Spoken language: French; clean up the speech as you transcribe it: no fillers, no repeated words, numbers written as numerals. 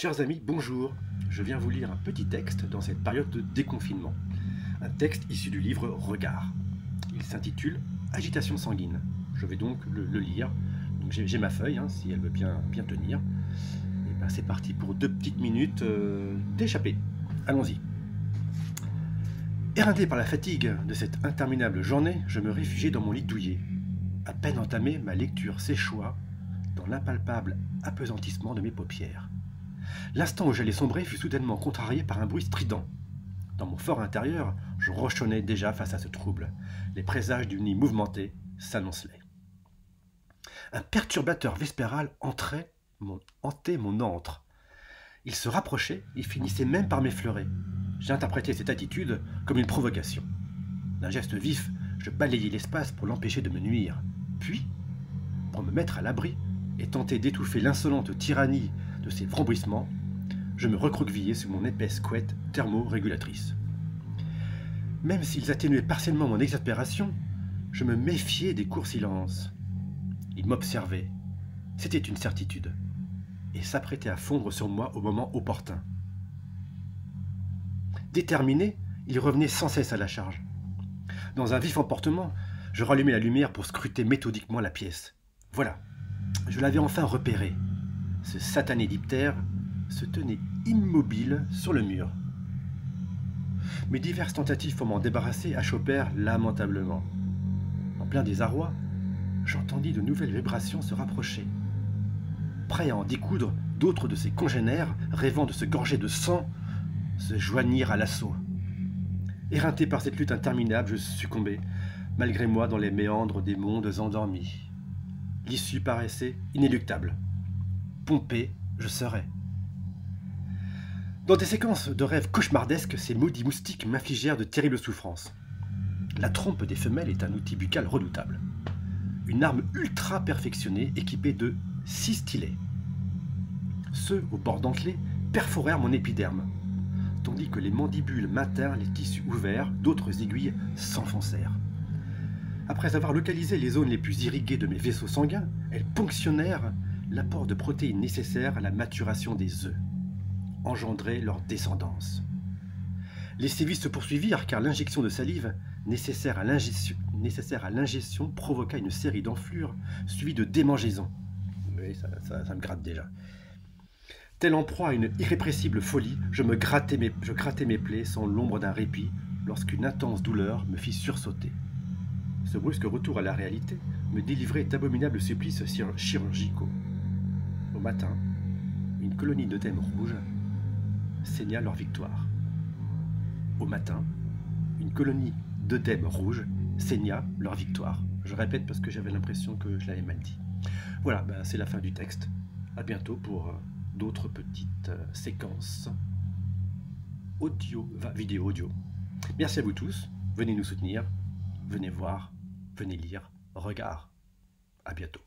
Chers amis, bonjour. Je viens vous lire un petit texte dans cette période de déconfinement. Un texte issu du livre Regard. Il s'intitule Agitation sanguine. Je vais donc le lire. Donc j'ai ma feuille, si elle veut bien tenir. Et ben c'est parti pour 2 petites minutes d'échappée. Allons-y. Éreinté par la fatigue de cette interminable journée, je me réfugiai dans mon lit douillet. À peine entamée, ma lecture s'échoua dans l'impalpable appesantissement de mes paupières. L'instant où j'allais sombrer fut soudainement contrarié par un bruit strident. Dans mon fort intérieur, je rochonnais déjà face à ce trouble. Les présages d'une nuit mouvementée s'annoncelaient. Un perturbateur vespéral hantait mon antre. Il se rapprochait et finissait même par m'effleurer. J'interprétais cette attitude comme une provocation. D'un geste vif, je balayai l'espace pour l'empêcher de me nuire. Puis, pour me mettre à l'abri et tenter d'étouffer l'insolente tyrannie de ces vrombissements, je me recroquevillai sous mon épaisse couette thermorégulatrice. Même s'ils atténuaient partiellement mon exaspération, je me méfiais des courts silences. Ils m'observaient, c'était une certitude, et s'apprêtaient à fondre sur moi au moment opportun. Déterminé, ils revenaient sans cesse à la charge. Dans un vif emportement, je rallumai la lumière pour scruter méthodiquement la pièce. Voilà, je l'avais enfin repéré. Ce satané diptère se tenait immobile sur le mur. Mes diverses tentatives pour m'en débarrasser achoppèrent lamentablement. En plein désarroi, j'entendis de nouvelles vibrations se rapprocher. Prêt à en découdre, d'autres de ses congénères, rêvant de se gorger de sang, se joignirent à l'assaut. Éreinté par cette lutte interminable, je succombais, malgré moi, dans les méandres des mondes endormis. L'issue paraissait inéluctable. Pompée, je serais. Dans des séquences de rêves cauchemardesques, ces maudits moustiques m'infligèrent de terribles souffrances. La trompe des femelles est un outil buccal redoutable. Une arme ultra perfectionnée équipée de 6 stylets. Ceux au bord dentelé perforèrent mon épiderme, tandis que les mandibules maintinrent les tissus ouverts, d'autres aiguilles s'enfoncèrent. Après avoir localisé les zones les plus irriguées de mes vaisseaux sanguins, elles ponctionnèrent l'apport de protéines nécessaires à la maturation des œufs, engendraient leur descendance. Les sévices se poursuivirent car l'injection de salive nécessaire à l'ingestion provoqua une série d'enflures suivies de démangeaisons. Oui, ça me gratte déjà. Tel en proie à une irrépressible folie, je grattais mes plaies sans l'ombre d'un répit lorsqu'une intense douleur me fit sursauter. Ce brusque retour à la réalité me délivrait d'abominables supplices chirurgicaux. Au matin, une colonie d'œdèmes rouges saigna leur victoire. Au matin, une colonie d'œdèmes rouges saigna leur victoire. Je répète parce que j'avais l'impression que je l'avais mal dit. Voilà, c'est la fin du texte. À bientôt pour d'autres petites séquences vidéo audio. Merci à vous tous. Venez nous soutenir. Venez voir. Venez lire. Regard. À bientôt.